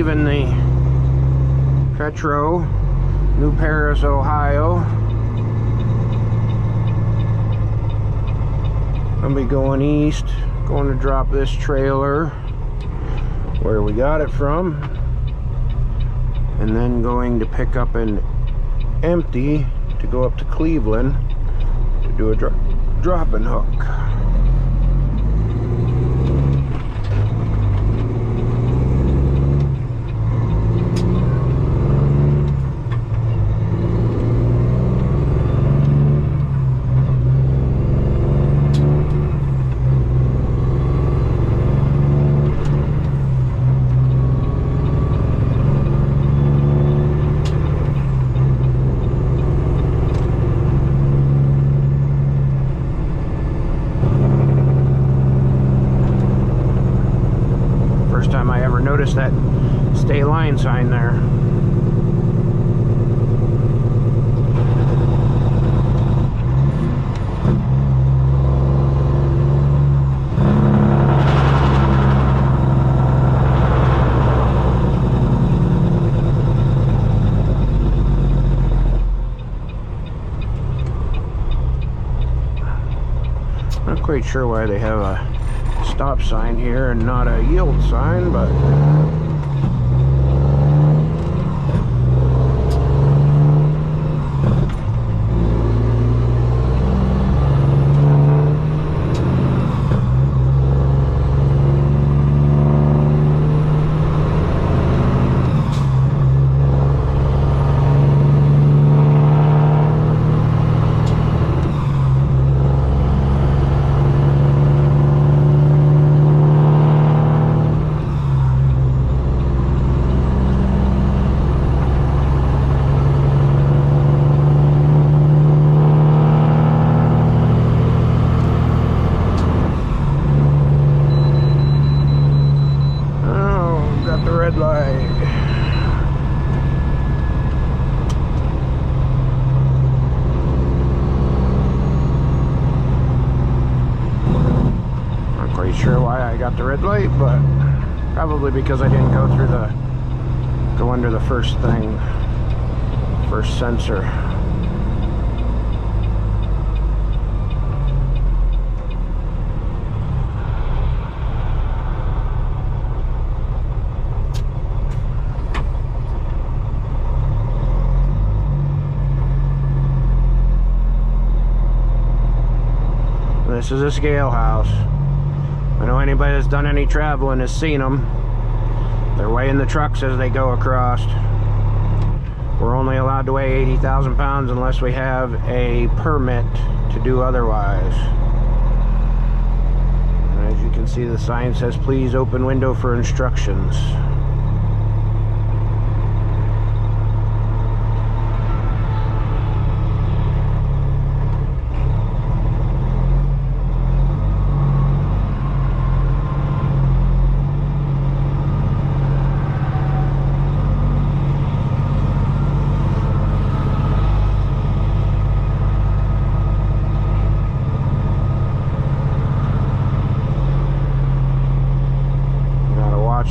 in the Petro, New Paris, Ohio. I'll be going east, going to drop this trailer where we got it from, and then going to pick up an empty to go up to Cleveland to do a drop and hook. Notice that stay line sign there. Not quite sure why they have a stop sign here and not a yield sign, but sure why I got the red light, but probably because I didn't go under the first sensor. This is a scale house. I know anybody that's done any traveling has seen them. They're weighing the trucks as they go across. We're only allowed to weigh 80,000 pounds unless we have a permit to do otherwise. And as you can see, the sign says, please open window for instructions.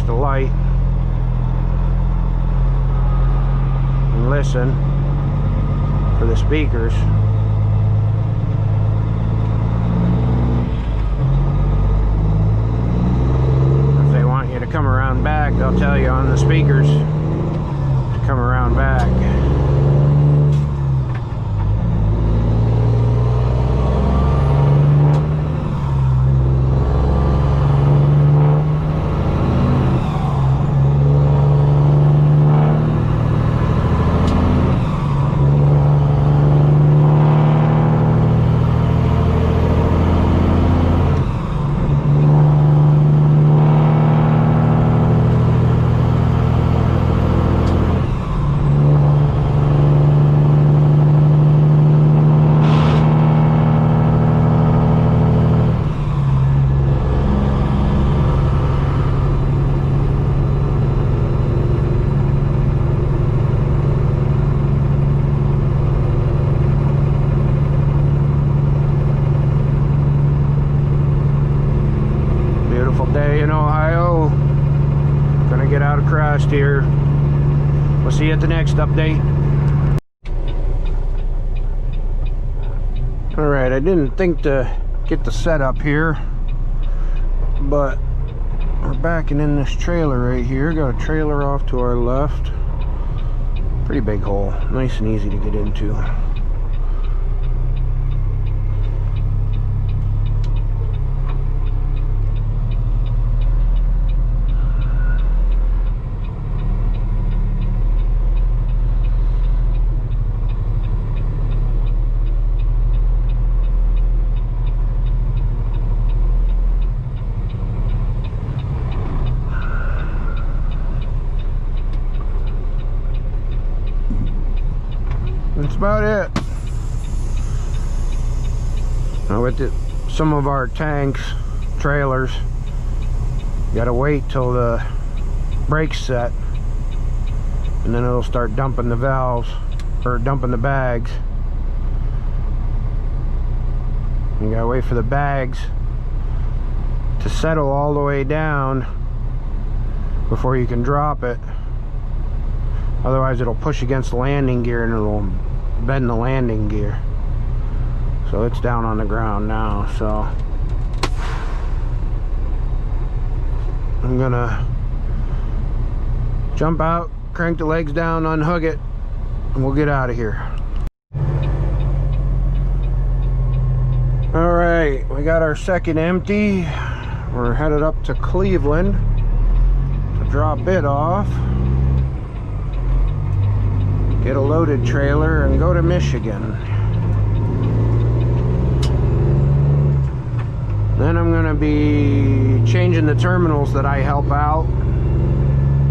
The light and listen for the speakers. If they want you to come around back, they'll tell you on the speakers to come around back. post here. We'll see you at the next update. Alright, I didn't think to get the setup here, but we're backing in this trailer right here. Got a trailer off to our left. Pretty big hole, nice and easy to get into. That's about it. Now with some of our tanks, trailers, you gotta wait till the brakes set, and then it'll start dumping the valves, or dumping the bags. You gotta wait for the bags to settle all the way down before you can drop it. Otherwise it'll push against the landing gear and it'll bend the landing gear. So it's down on the ground now, so I'm gonna jump out, crank the legs down, unhook it, and we'll get out of here. Alright, we got our second empty. We're headed up to Cleveland to drop it off, get a loaded trailer, and go to Michigan. Then I'm going to be changing the terminals that I help out,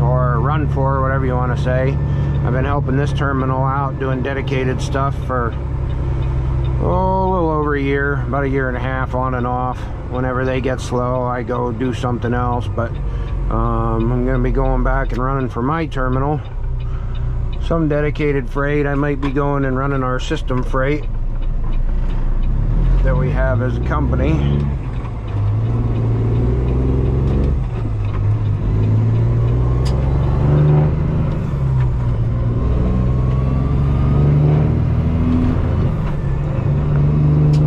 or run for, whatever you want to say. I've been helping this terminal out, doing dedicated stuff for a little over a year, about a year and a half on and off. Whenever they get slow, I go do something else, but I'm going to be going back and running for my terminal. Some dedicated freight. I might be going and running our system freight that we have as a company.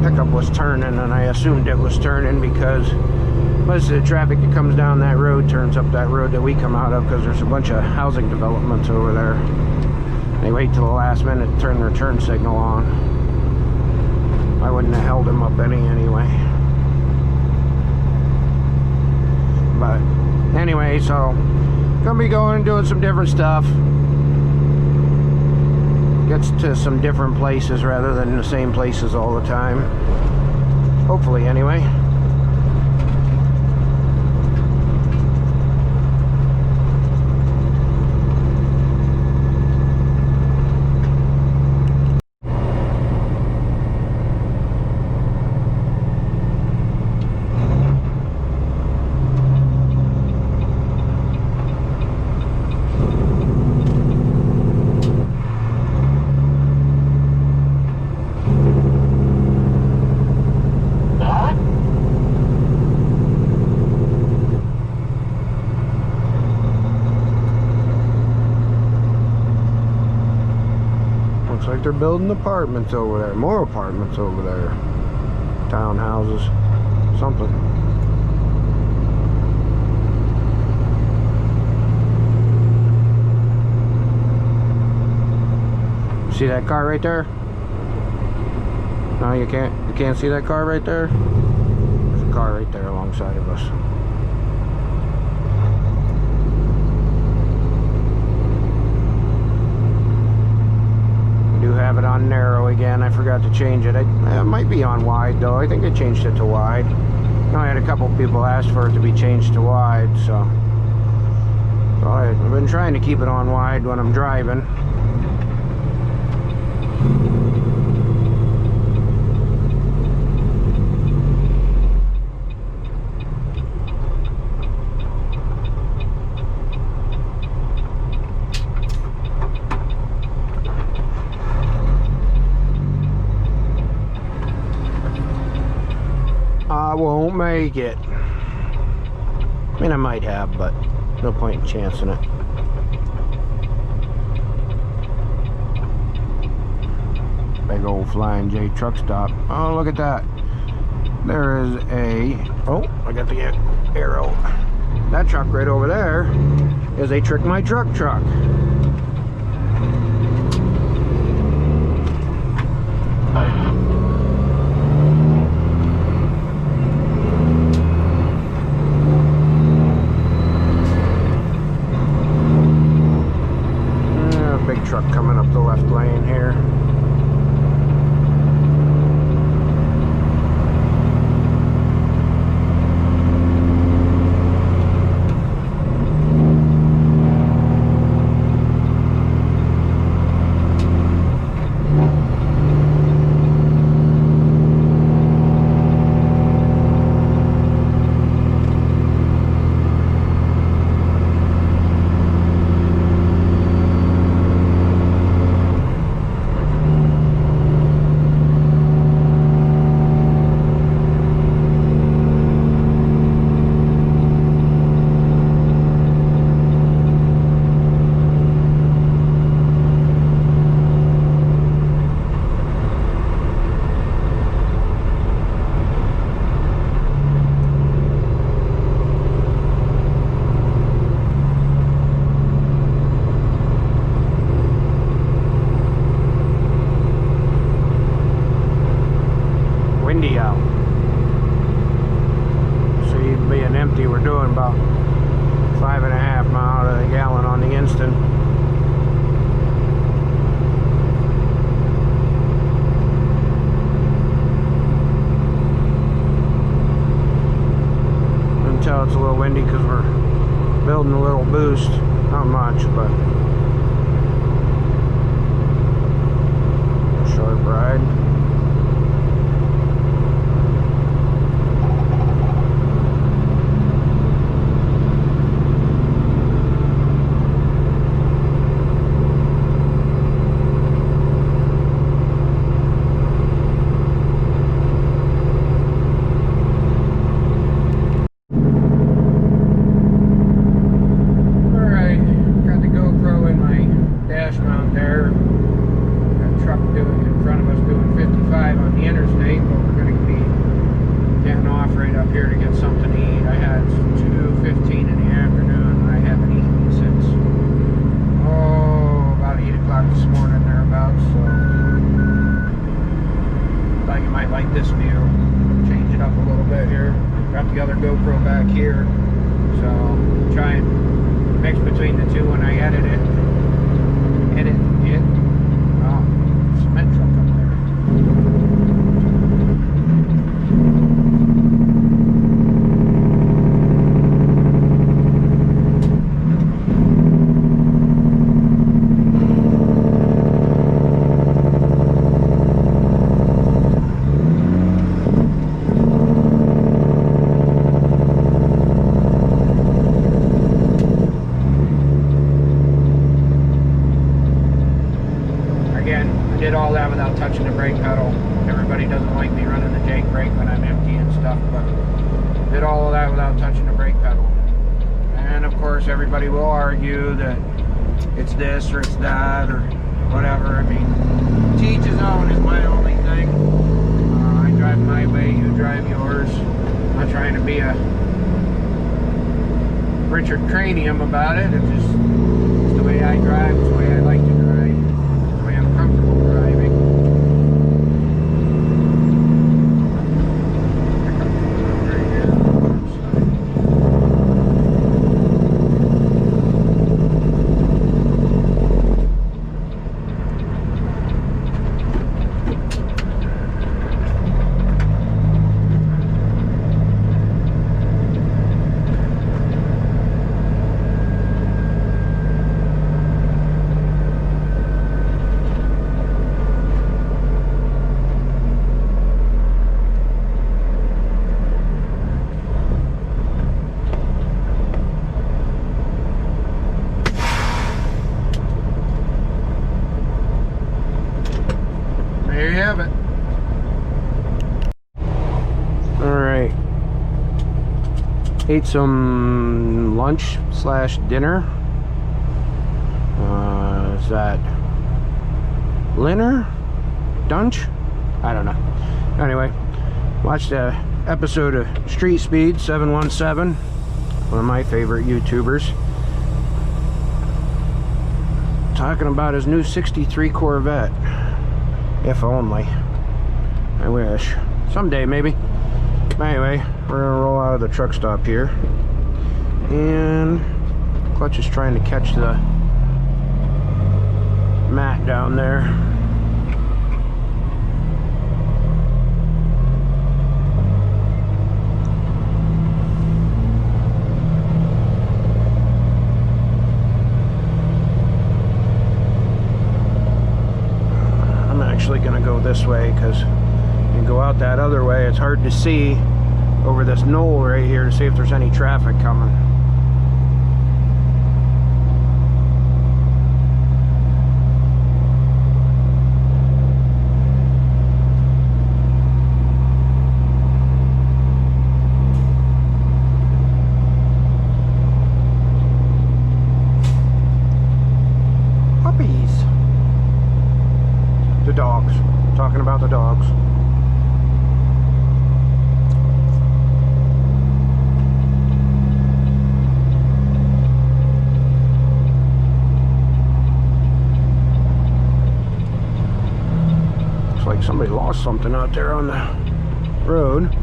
Pickup was turning, and I assumed it was turning because most of the traffic that comes down that road turns up that road that we come out of, because there's a bunch of housing developments over there. They wait till the last minute to turn their turn signal on. I wouldn't have held him up anyway. But anyway, so gonna be going and doing some different stuff. Gets to some different places rather than the same places all the time. Hopefully, anyway. Like they're building apartments over there, more apartments over there, townhouses, something. See that car right there? No, you can't see that car right there? There's a car right there alongside of us. Have it on narrow again. I forgot to change it. It might be on wide though. I think I changed it to wide. I had a couple people ask for it to be changed to wide, so I've been trying to keep it on wide when I'm driving. I won't make it. I mean, I might have, but no point in chancing it. big old Flying J truck stop. Oh, look at that. There is a... Oh, I got the arrow. That truck right over there is a Trick My Truck truck. Big truck coming up the left lane here. Windy out. So you'd be an empty. We're doing about 5.5 miles to the gallon on the instant. Until it's a little windy because we're building a little boost. Not much, but a short ride. This view, change it up a little bit here. Got the other GoPro back here, so try and mix between the two when I edit it. Oh, cement truck up there. Did all that without touching the brake pedal. Everybody doesn't like me running the Jake brake when I'm empty and stuff, but did all of that without touching the brake pedal. And of course everybody will argue that it's this or it's that or whatever. I mean, to each his own is my only thing. I drive my way, you drive yours. I'm not trying to be a Richard Cranium about it. It's the way I drive, it's the way I like to drive. Comfortable driving. There you have it. Alright. Ate some lunch / dinner. Is that Linner? Dunch? I don't know. Anyway, watched a episode of Street Speed 717, one of my favorite YouTubers, talking about his new 63 Corvette. If only. I wish. Someday, maybe. But anyway, we're gonna roll out of the truck stop here. And clutch is trying to catch the mat down there. I'm actually gonna go this way because you go out that other way, it's hard to see over this knoll right here to see if there's any traffic coming. Puppies. The dogs. Talking about the dogs. Looks like somebody lost something out there on the road.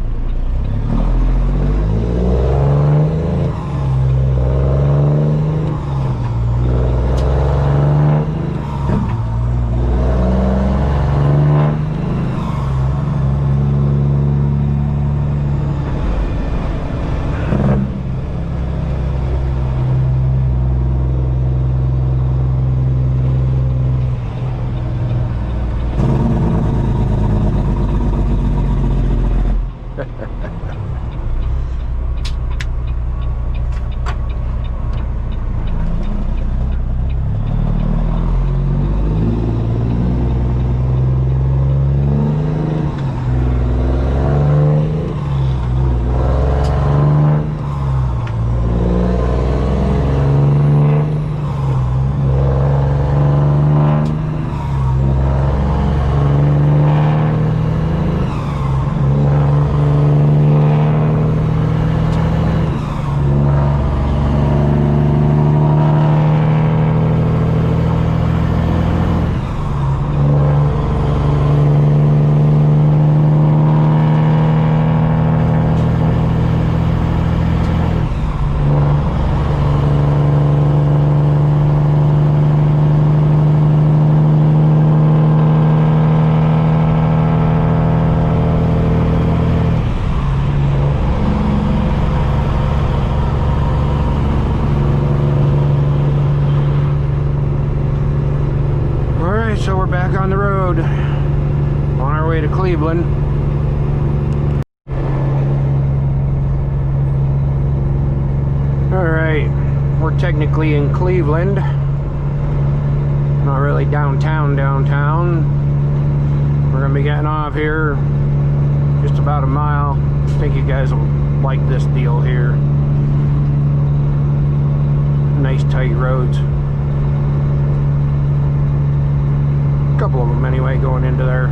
So we're back on the road, on our way to Cleveland. Alright, we're technically in Cleveland. Not really downtown. We're gonna be getting off here just about a mile. I think you guys will like this deal here. Nice tight roads. Couple of them anyway going into there.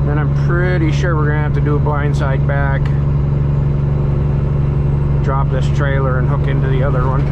And I'm pretty sure we're gonna have to do a blindside back, drop this trailer and hook into the other one.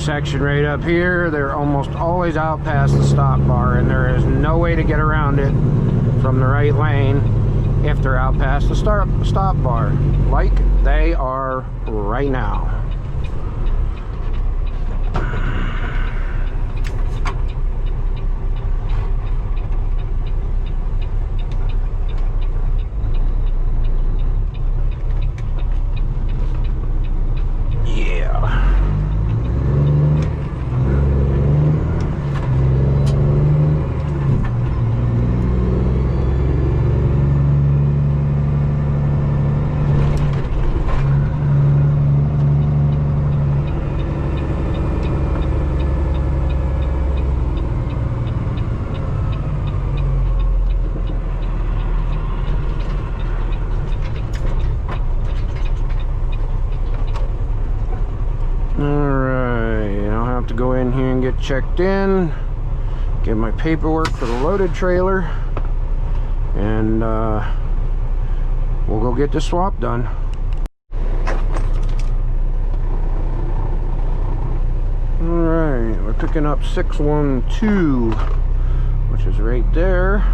section right up here, they're almost always out past the stop bar, and there is no way to get around it from the right lane if they're out past the stop bar, like they are right now. Go in here and get checked in, get my paperwork for the loaded trailer, and we'll go get the swap done. Alright, we're picking up 612, which is right there.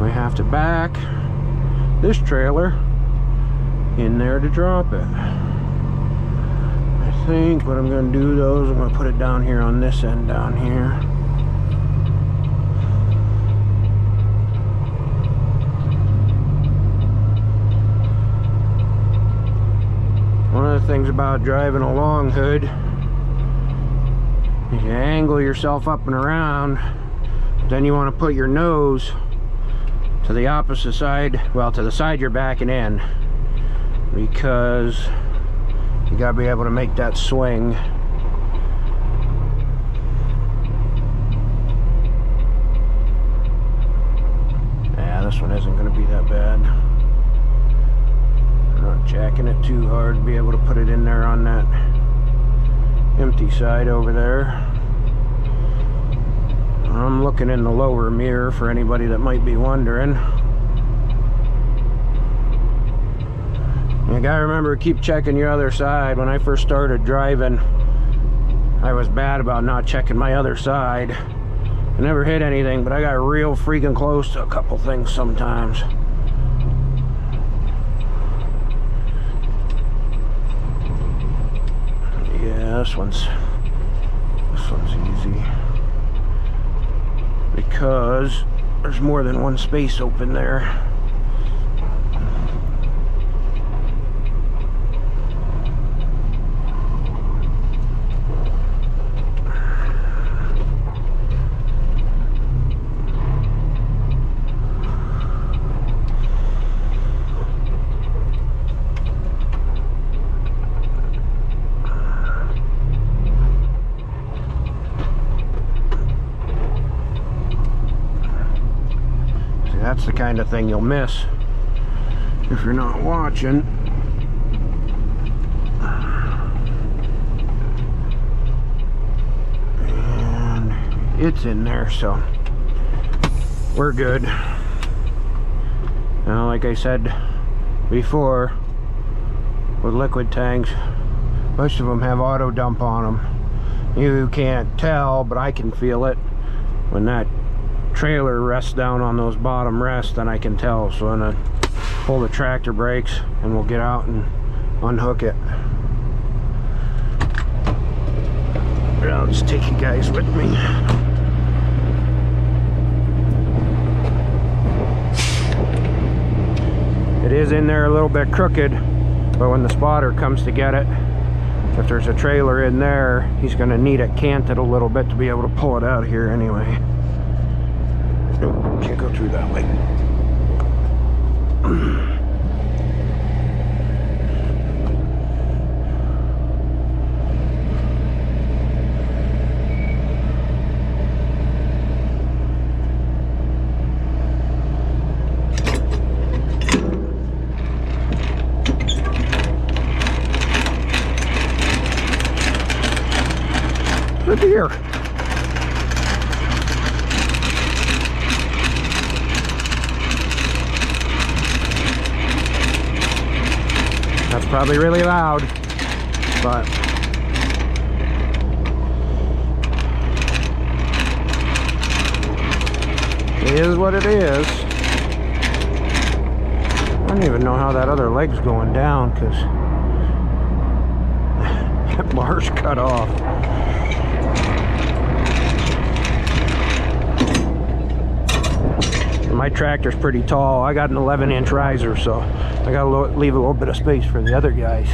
We have to back this trailer in there to drop it. I think what I'm going to do though is I'm going to put it down here on this end down here. One of the things about driving a long hood is you angle yourself up and around, but then you want to put your nose to the opposite side, well, to the side you're backing in, because you gotta be able to make that swing. Yeah, this one isn't gonna be that bad. I'm not jacking it too hard to be able to put it in there on that empty side over there. I'm looking in the lower mirror for anybody that might be wondering. You gotta remember to keep checking your other side. When I first started driving, I was bad about not checking my other side. I never hit anything, but I got real freaking close to a couple things sometimes. Yeah, this one's easy, because there's more than one space open there. That's the kind of thing you'll miss if you're not watching. And it's in there, so we're good. Now, like I said before, with liquid tanks, most of them have auto dump on them. You can't tell, but I can feel it when that trailer rests down on those bottom rests. Then I can tell, so I'm gonna pull the tractor brakes and we'll get out and unhook it. But I'll just take you guys with me. It is in there a little bit crooked, but when the spotter comes to get it, if there's a trailer in there, he's gonna need it canted a little bit to be able to pull it out here anyway. Nope, can't go through that way. The deer. That's probably really loud, but is what it is. I don't even know how that other leg's going down, because that bar's cut off. My tractor's pretty tall. I got an 11-inch riser, so I gotta leave a little bit of space for the other guys.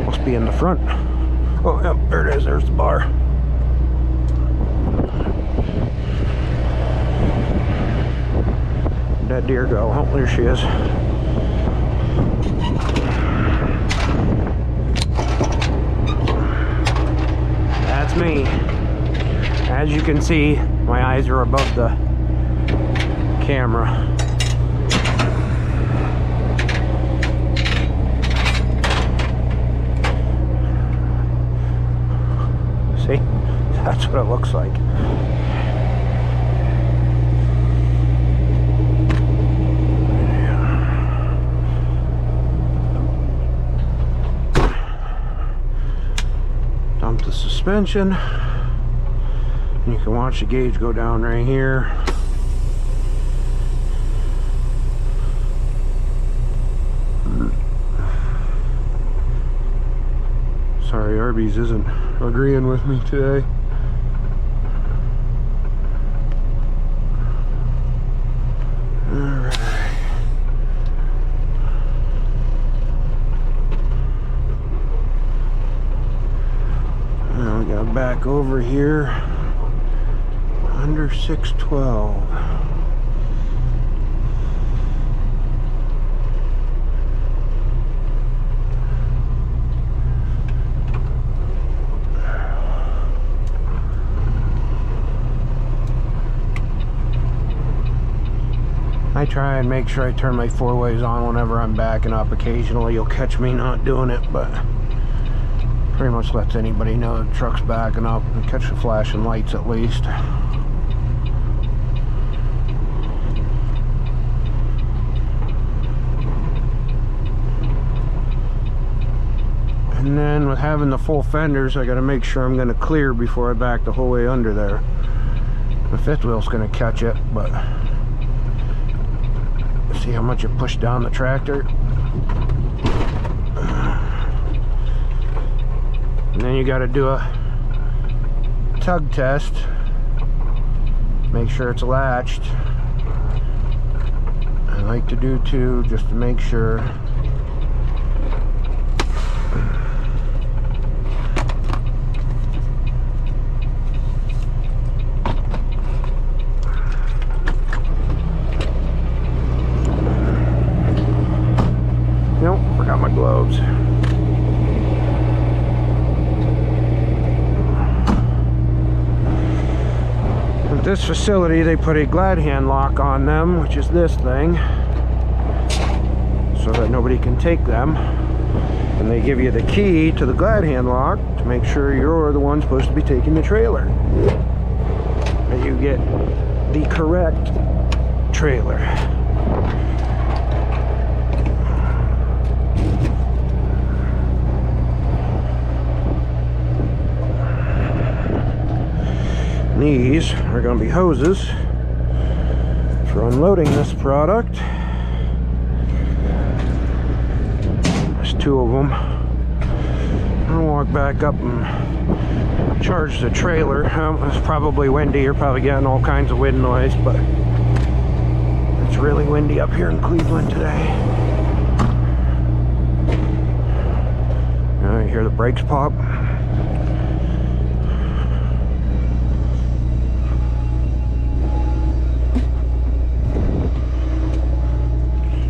Must be in the front. Oh, yep, there it is. There's the bar. Where'd that deer go? Oh, there she is. That's me. As you can see, my eyes are above the camera. See? That's what it looks like. Dump the suspension. You can watch the gauge go down right here. Sorry, Arby's isn't agreeing with me today. Alright. Now we got back over here. Under 612. I try and make sure I turn my four-ways on whenever I'm backing up. Occasionally you'll catch me not doing it, but pretty much lets anybody know the truck's backing up and catch the flashing lights at least. And then with having the full fenders, I got to make sure I'm going to clear before I back the whole way under there. The fifth wheel's going to catch it, but see how much it pushed down the tractor. And then you got to do a tug test. Make sure it's latched. I like to do two just to make sure. Nope, forgot my gloves. At this facility, they put a glad hand lock on them, which is this thing, so that nobody can take them. And they give you the key to the glad hand lock to make sure you're the one supposed to be taking the trailer. And you get the correct trailer. These are going to be hoses for unloading this product. There's two of them. I'm going to walk back up and charge the trailer. It's probably windy. You're probably getting all kinds of wind noise, but it's really windy up here in Cleveland today. You hear the brakes pop.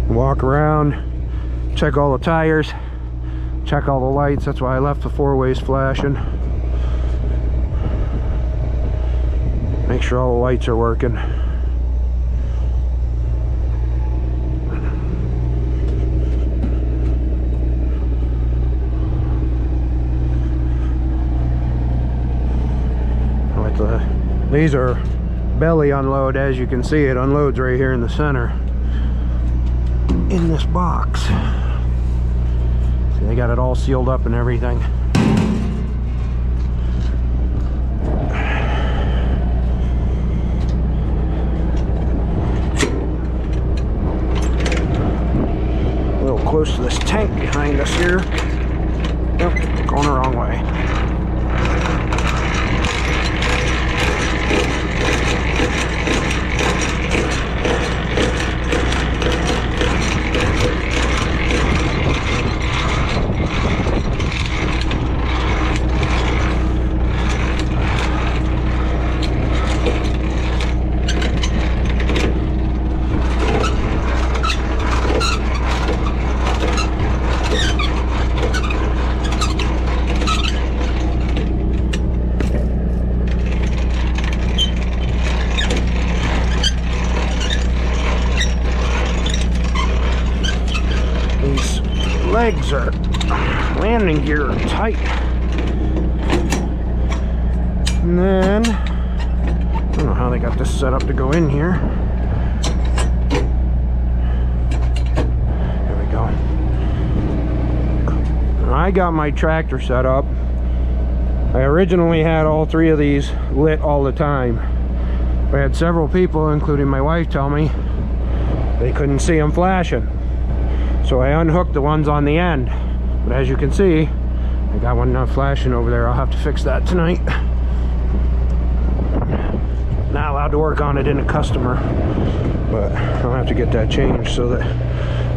Walk around, check all the tires, check all the lights. That's why I left the four-ways flashing. Make sure all the lights are working. These are belly unload. As you can see, it unloads right here in the center. In this box. See, they got it all sealed up and everything. because our landing gear are tight. And then, I don't know how they got this set up to go in here. There we go. I got my tractor set up. I originally had all three of these lit all the time. I had several people, including my wife, tell me they couldn't see them flashing. So I unhooked the ones on the end. But as you can see, I got one not flashing over there. I'll have to fix that tonight. Not allowed to work on it in a customer, but I'll have to get that changed so that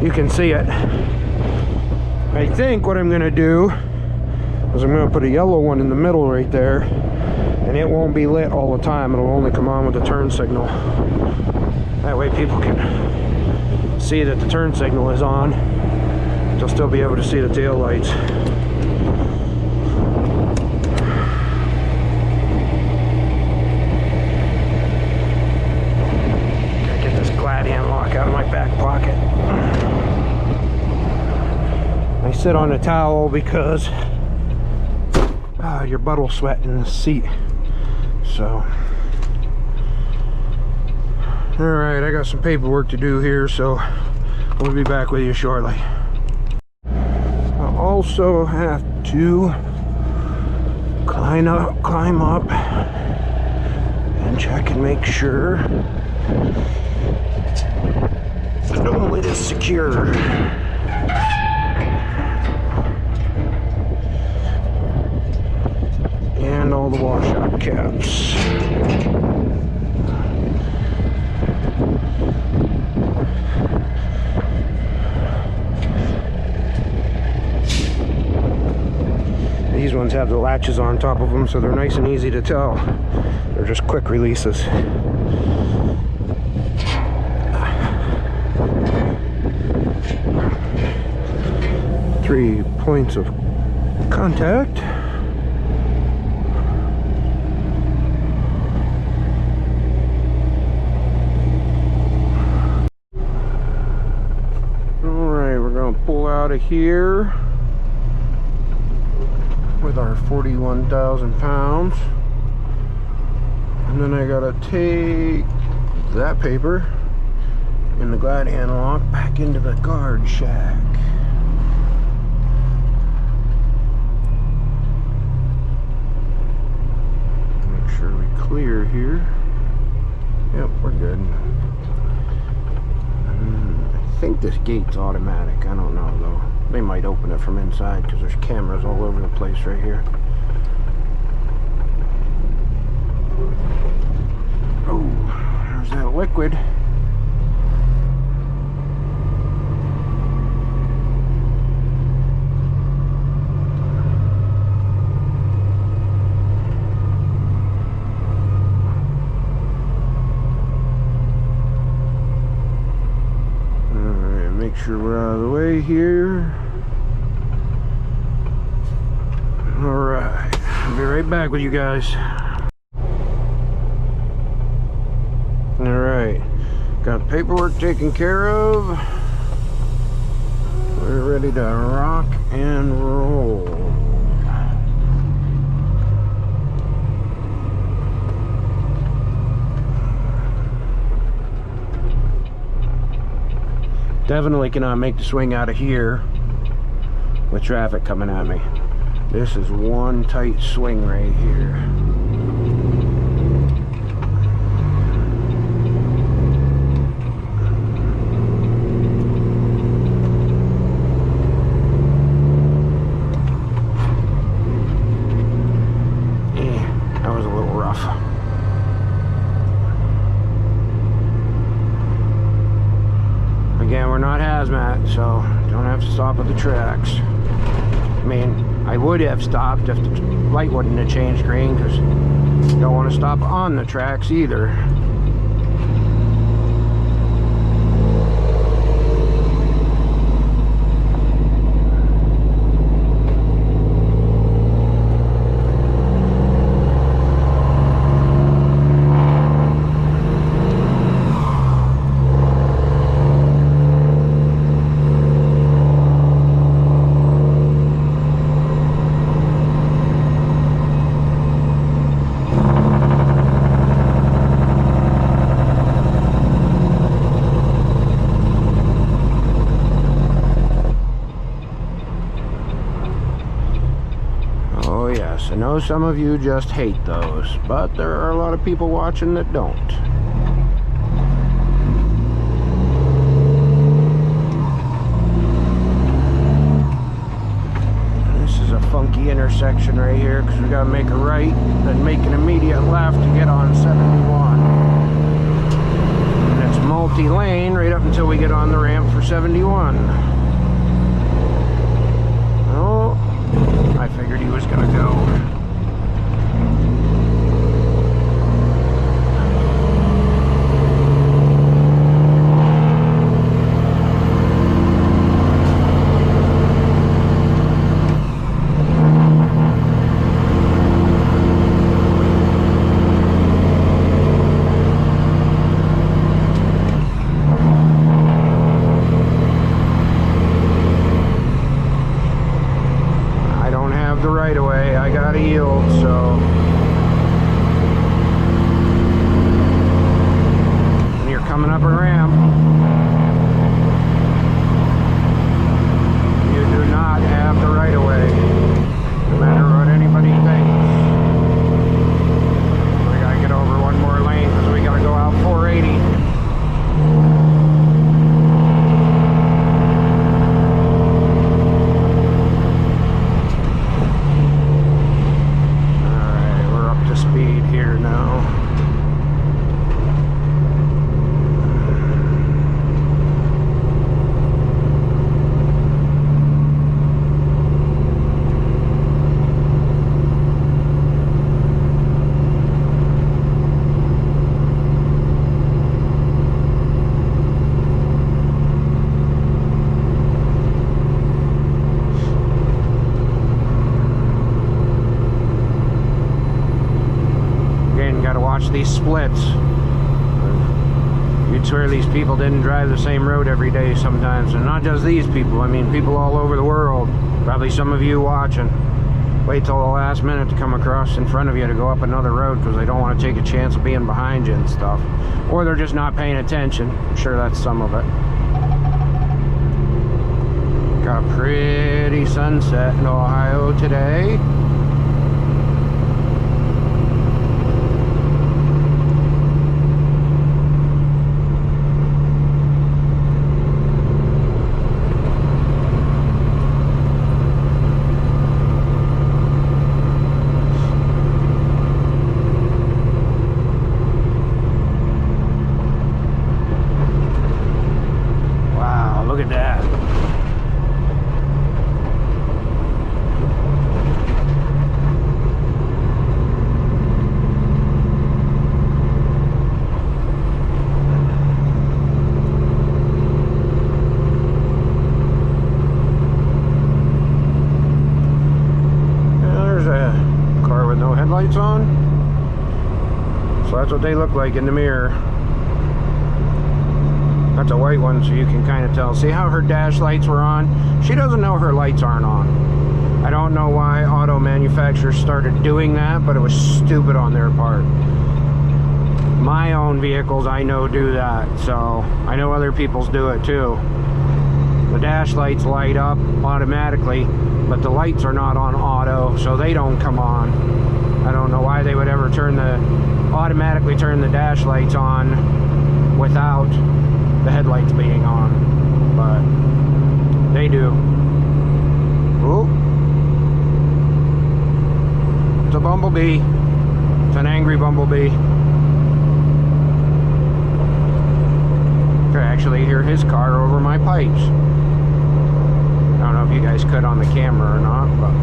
you can see it. I think what I'm gonna do is I'm gonna put a yellow one in the middle right there, and it won't be lit all the time. It'll only come on with the turn signal. That way people can see that the turn signal is on. They'll still be able to see the tail lights. Gotta get this glad hand lock out of my back pocket. I sit on a towel because your butt will sweat in the seat. So, alright, I got some paperwork to do here, so we'll be back with you shortly. I also have to climb up and check and make sure the dome lid is secure. And all the washout caps. These ones have the latches on top of them, so they're nice and easy to tell. They're just quick releases. 3 points of contact. Pull out of here with our 41,000 pounds, and then I gotta take that paper and the glad hand lock back into the guard shack. Make sure we clear here. Yep, we're good. I think this gate's automatic. I don't know though. They might open it from inside because there's cameras all over the place right here. Oh, there's that liquid. Make sure we're out of the way here. Alright, I'll be right back with you guys. Alright, got paperwork taken care of. We're ready to rock and roll. Definitely cannot make the swing out of here with traffic coming at me. This is one tight swing right here. That was a little rough. Again, we're not hazmat, so don't have to stop at the tracks. I mean, I would have stopped if the light wouldn't have changed green, because you don't want to stop on the tracks either. yes, I know some of you just hate those, but there are a lot of people watching that don't. This is a funky intersection right here because we got to make a right, then make an immediate left to get on 71. And it's multi-lane right up until we get on the ramp for 71. Oh, I figured he was going to go. The right of way, I gotta yield, so when you're coming up a ramp, you do not have the right of way, no matter what anybody thinks. We gotta get over one more lane because we gotta go out 480. Speed here now. These splits. You'd swear these people didn't drive the same road every day sometimes, and not just these people, I mean people all over the world. Probably some of you watching wait till the last minute to come across in front of you to go up another road because they don't want to take a chance of being behind you and stuff, or they're just not paying attention. I'm sure that's some of it. Got a pretty sunset in Ohio today. Look at that. There's a car with no headlights on. So that's what they look like in the mirror. That's a white one, so you can kind of tell. See how her dash lights were on? She doesn't know her lights aren't on. I don't know why auto manufacturers started doing that, but it was stupid on their part. My own vehicles, I know, do that, so I know other people's do it too. The dash lights light up automatically, but the lights are not on auto, so they don't come on. I don't know why they would ever automatically turn the dash lights on without the headlights being on, but they do. Ooh. It's a bumblebee. It's an angry bumblebee. I could actually hear his car over my pipes. I don't know if you guys could on the camera or not, but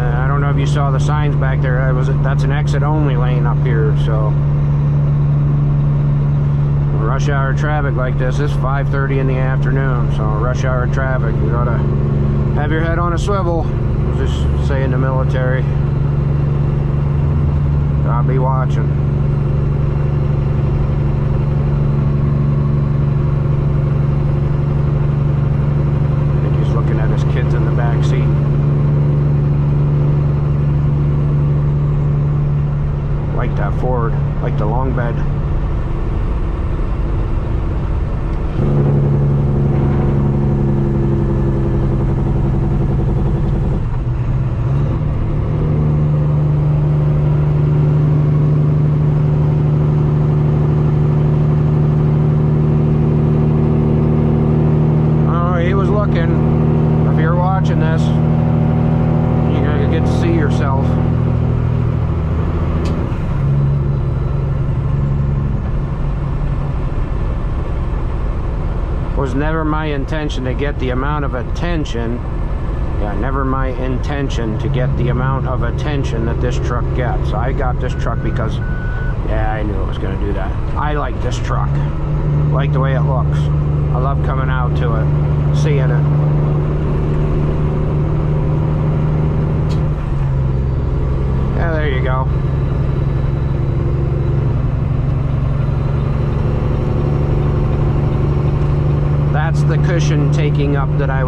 I don't know if you saw the signs back there. That's an exit only lane up here, so rush hour traffic like this is 5:30 in the afternoon, so rush hour traffic, you gotta have your head on a swivel, just say in the military. Gotta be watching. I think he's looking at his kids in the back seat. Like that Ford, like the long bed. looking, if you're watching this, you're gonna get to see yourself. It was never my intention to get the amount of attention. Yeah, never my intention to get the amount of attention that this truck gets. I got this truck because, yeah, I knew it was going to do that. I like this truck. I like the way it looks. I love coming out to it, seeing it. Yeah, there you go. That's the cushion taking up that I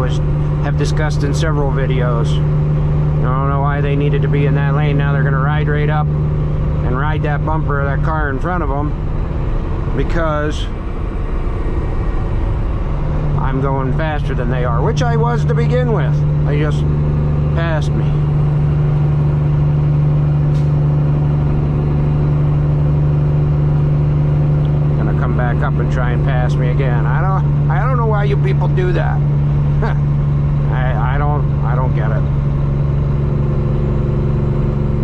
have discussed in several videos. I don't know why they needed to be in that lane. Now they're going to ride right up and ride that bumper of that car in front of them because I'm going faster than they are, which I was to begin with. They just passed me. Gonna come back up and try and pass me again. I don't know why you people do that. I don't get it.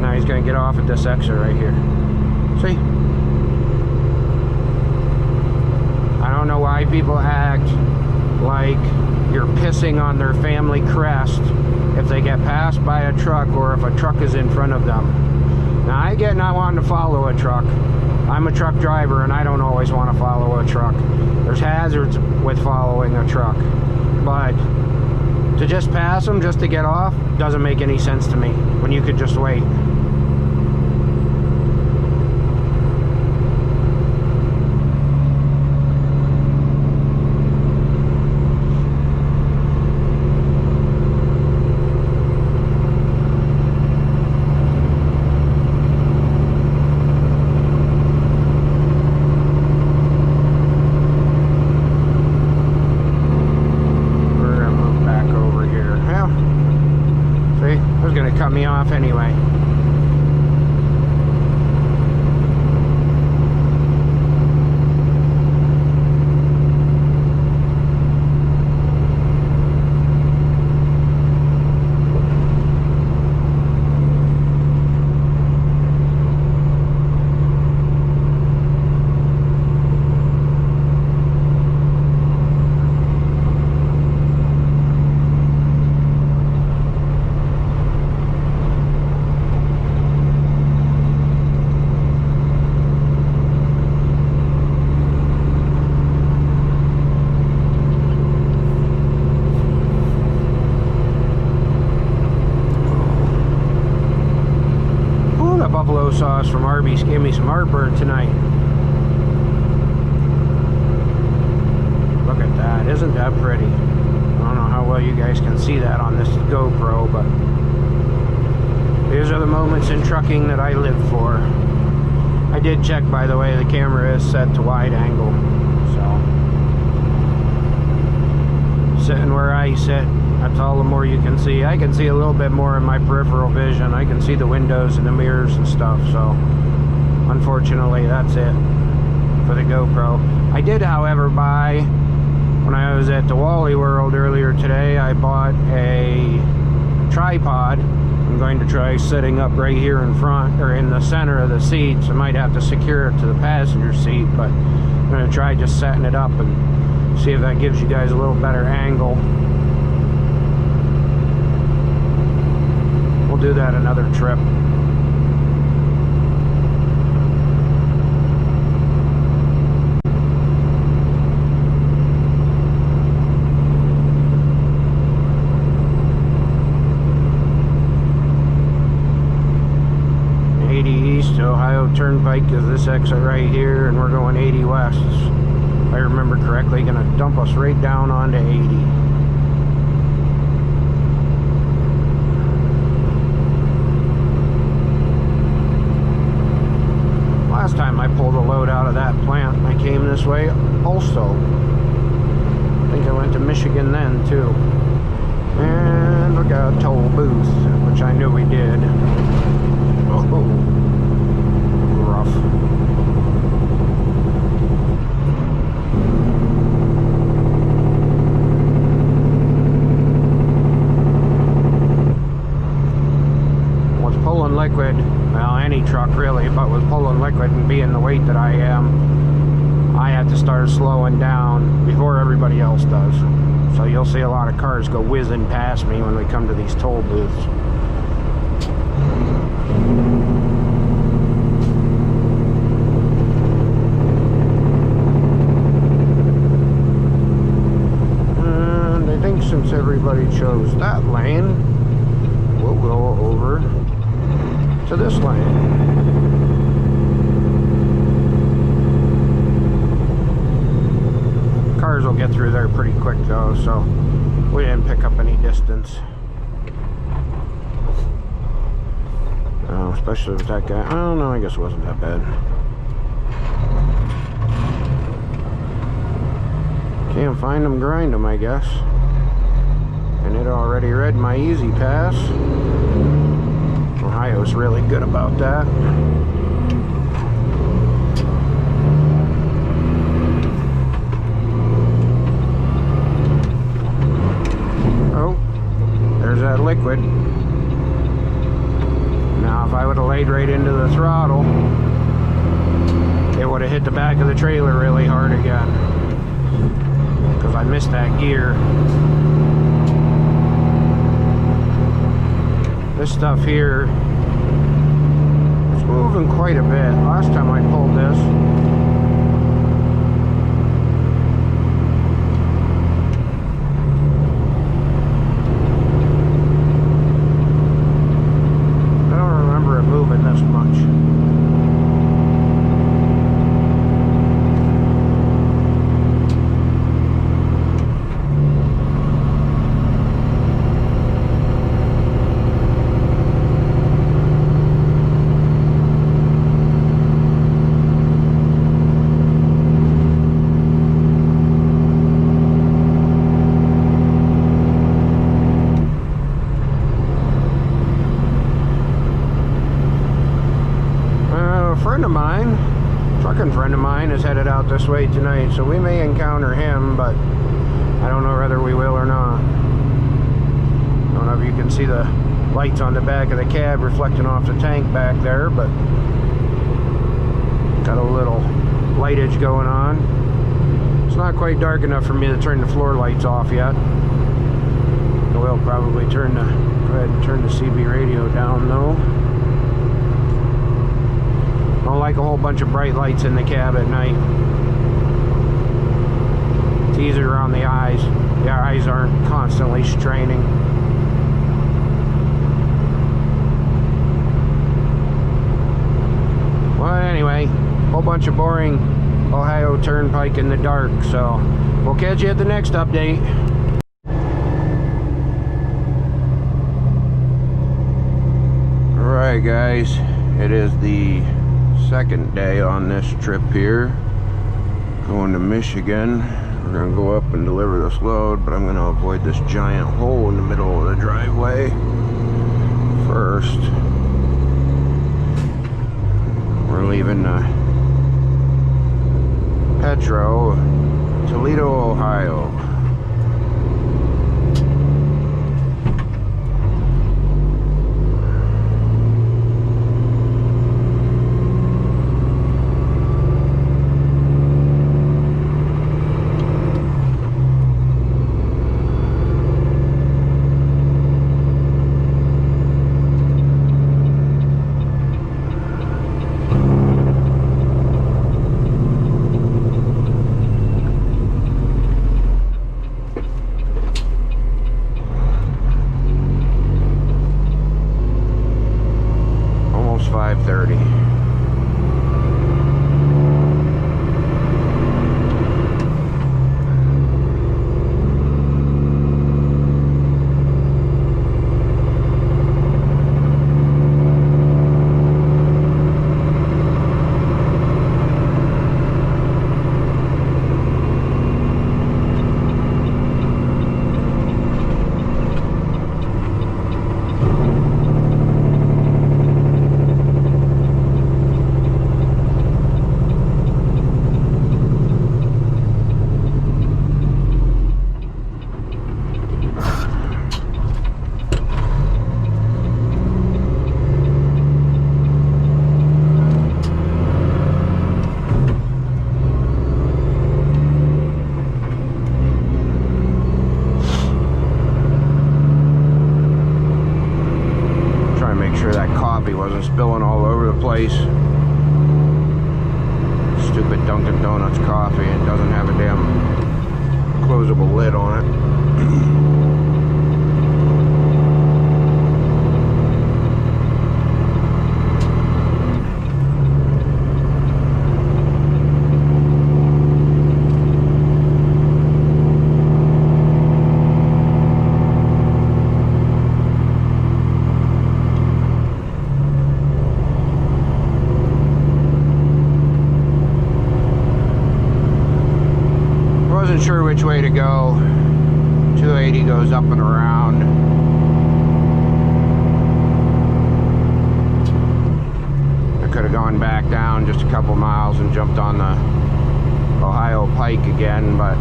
Now he's gonna get off at this exit right here. See? I don't know why people act like you're pissing on their family crest if they get passed by a truck or if a truck is in front of them. Now I get not wanting to follow a truck. I'm a truck driver and I don't always want to follow a truck. There's hazards with following a truck. But to just pass them just to get off doesn't make any sense to me when you could just wait. Cut me off anyway. Buffalo sauce from Arby's gave me some heartburn tonight. Look at that. Isn't that pretty? I don't know how well you guys can see that on this GoPro, but these are the moments in trucking that I live for. I did check, by the way, the camera is set to wide angle, so sitting where I sit, that's all the more you can see. I can see a little bit more in my peripheral vision. I can see the windows and the mirrors and stuff, so unfortunately that's it for the GoPro. I did, however, buy, when I was at the Wally World earlier today, I bought a tripod. I'm going to try sitting up right here in front, or in the center of the seats. I might have to secure it to the passenger seat, but I'm going to try just setting it up and see if that gives you guys a little better angle. We'll do that another trip. East to Ohio Turnpike is this exit right here, and we're going 80 west. If I remember correctly, going to dump us right down onto 80. Last time I pulled a load out of that plant, I came this way also. I think I went to Michigan then too. And we got a toll booth, which I knew we did. Oh. Rough. liquid and being the weight that I am, I have to start slowing down before everybody else does. So you'll see a lot of cars go whizzing past me when we come to these toll booths. And I think since everybody chose that lane, we'll go over to this lane. Cars will get through there pretty quick though, so we didn't pick up any distance. Especially with that guy. I don't know, I guess it wasn't that bad. Can't find them, grind them, I guess. And it already read my easy pass. Ohio's really good about that. Oh, there's that liquid. Now if I would have laid right into the throttle, it would have hit the back of the trailer really hard again, because I missed that gear. This stuff here is moving quite a bit. Last time I pulled this, I don't remember it moving this much. Friend of mine is headed out this way tonight, so we may encounter him, but I don't know whether we will or not. I don't know if you can see the lights on the back of the cab reflecting off the tank back there, but got a little lightage going on. It's not quite dark enough for me to turn the floor lights off yet. I will probably go ahead and turn the CB radio down though. Don't like a whole bunch of bright lights in the cab at night. It's easier on the eyes. The eyes aren't constantly straining. Well, anyway, whole bunch of boring Ohio Turnpike in the dark, so we'll catch you at the next update. Alright guys, it is the second day on this trip here, going to Michigan. We're going to go up and deliver this load, but I'm going to avoid this giant hole in the middle of the driveway first. We're leaving Petro, Toledo, Ohio. wasn't spilling all over the place. Stupid Dunkin' Donuts coffee, and doesn't have a damn closable lid on it. Wasn't sure which way to go. 280 goes up and around. I could have gone back down just a couple miles and jumped on the Ohio Pike again, but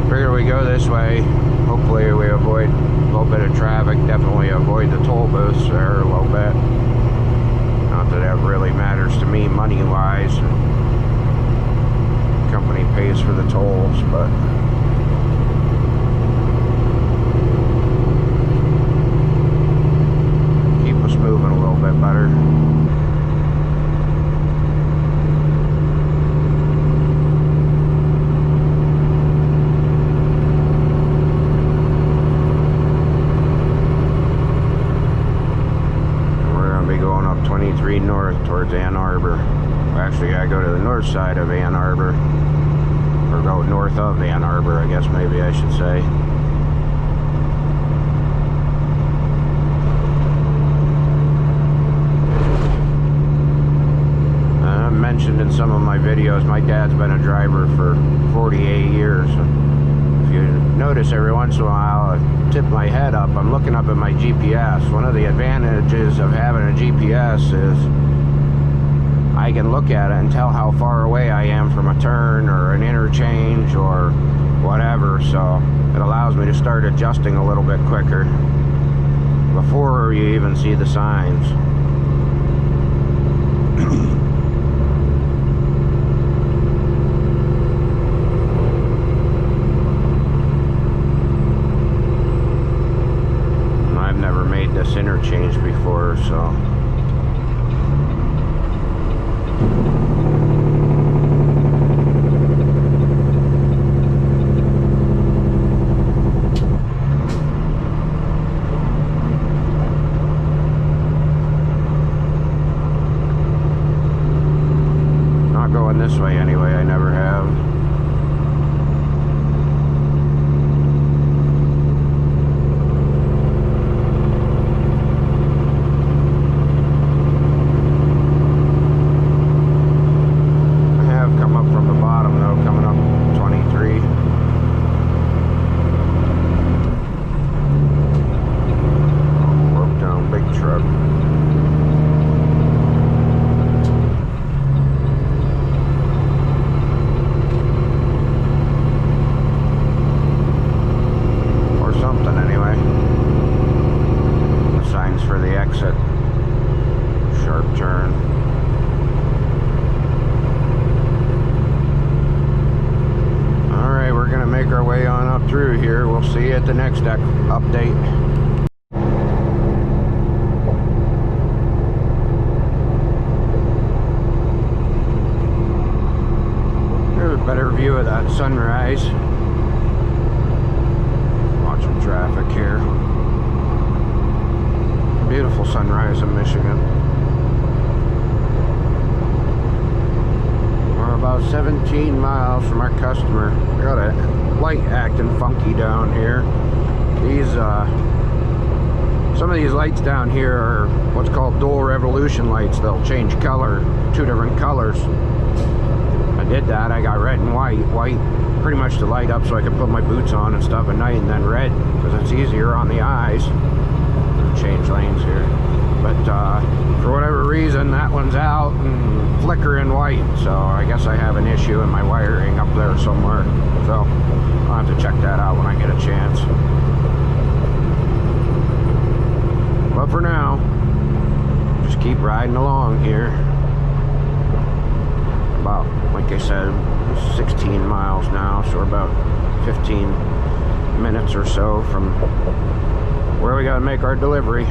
figure we go this way. Hopefully we avoid a little bit of traffic. Definitely avoid the toll booths there a little bit. Not that that really matters to me money-wise. Company pays for the tolls, but keep us moving a little bit better. We're going to be going up 23 north towards Ann Arbor. Actually, I go to the north side of Ann Arbor, or go north of Ann Arbor, I guess maybe I should say. I mentioned in some of my videos, my dad's been a driver for 48 years. If you notice, every once in a while I tip my head up, I'm looking up at my GPS. One of the advantages of having a GPS is I can look at it and tell how far away I am from a turn or an interchange or whatever, so it allows me to start adjusting a little bit quicker before you even see the signs. I've never made this interchange before, so going this way anyway. I never have. I have come up from the bottom though, coming up 23. Oh, broke down big truck. For the exit, sharp turn. Alright, we're gonna make our way on up through here. We'll see you at the next update. There's a better view of that sunrise. Watching traffic here. Beautiful sunrise in Michigan. We're about 17 miles from our customer. We got a light acting funky down here. These some of these lights down here are what's called dual revolution lights. They'll change color, 2 different colors. I did that. I got red and white. White pretty much to light up so I could put my boots on and stuff at night, and then red because it's easier on the eyes. Change lanes here, but for whatever reason that one's out and flickering white, so I guess I have an issue in my wiring up there somewhere, so I'll have to check that out when I get a chance. But for now, just keep riding along here. About, like I said, 16 miles now, so we're about 15 minutes or so from where we gotta make our delivery.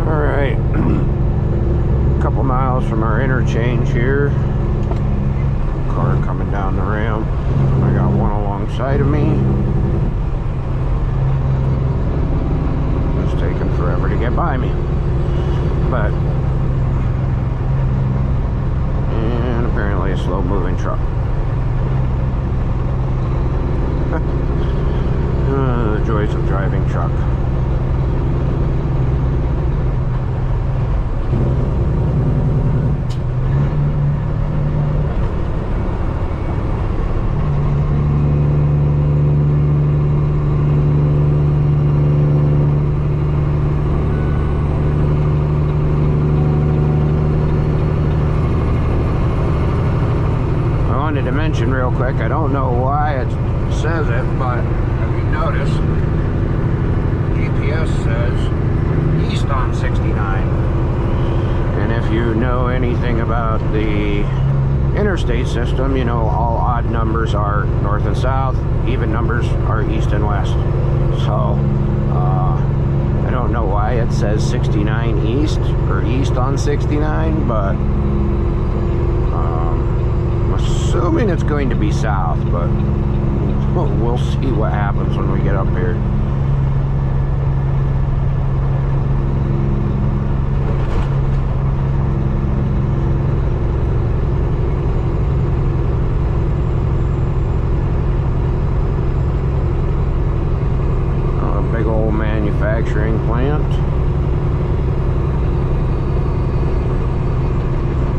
Alright. A couple miles from our interchange here. Car coming down the ramp. I got one alongside of me. It's taking forever to get by me. But, and apparently a slow moving truck. The joys of driving truck. To mention real quick, I don't know why it says it, but if you notice, GPS says east on 69. And if you know anything about the interstate system, you know all odd numbers are north and south, even numbers are east and west. So I don't know why it says 69 east or east on 69, but assuming it's going to be south, but we'll see what happens when we get up here. A big old manufacturing plant.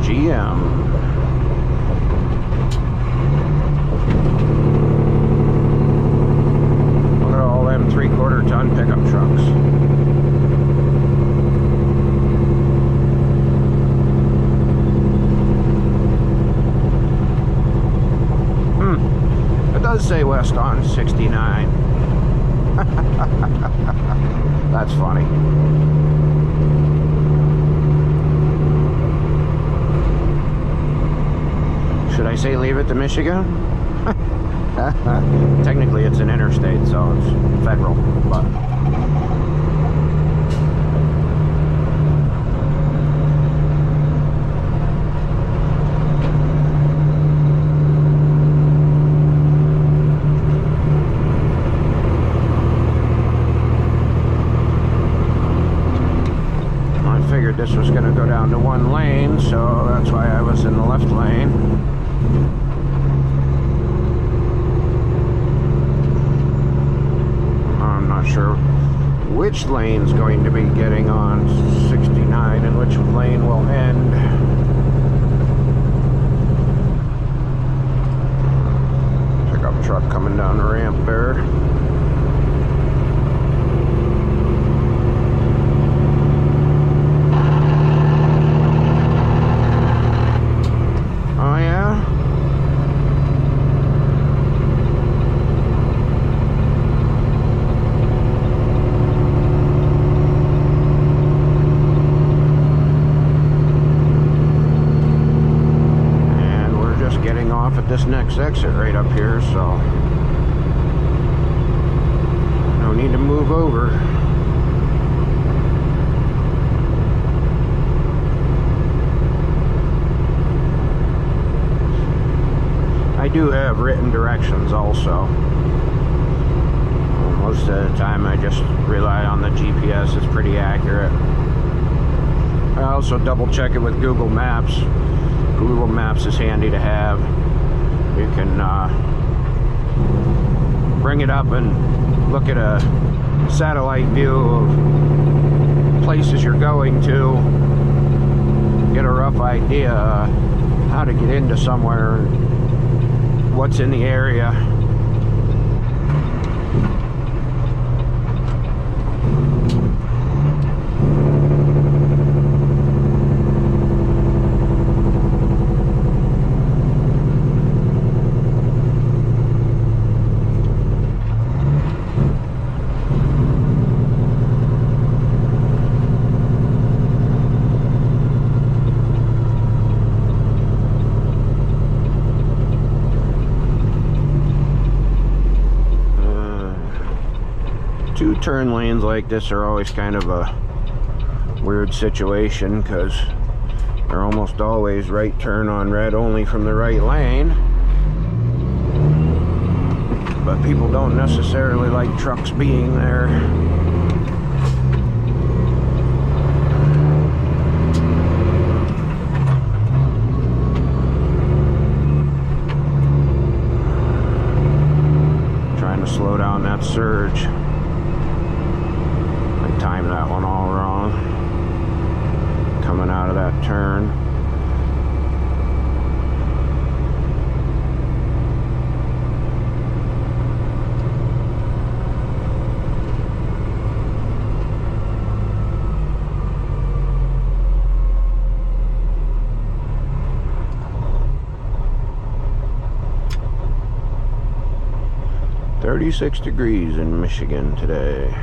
GM. Ton pickup trucks. It does say west on 69. That's funny. Should I say leave it to Michigan? Technically it's an interstate, so it's federal, but I figured this was going to go down to one lane, so that's why I was in the left lane. Sure which lane's going to be getting on 69 and which lane will end. Pickup truck coming down the ramp there. Oh yeah? At this next exit right up here, so no need to move over. I do have written directions also. Most of the time I just rely on the GPS. It's pretty accurate. I also double check it with Google Maps. Google Maps is handy to have. You can bring it up and look at a satellite view of places you're going to, get a rough idea how to get into somewhere, what's in the area. Two turn lanes like this are always kind of a weird situation because they're almost always right turn on red only from the right lane. But people don't necessarily like trucks being there. Trying to slow down that surge. I timed that one all wrong. Coming out of that turn. .36 degrees in Michigan today.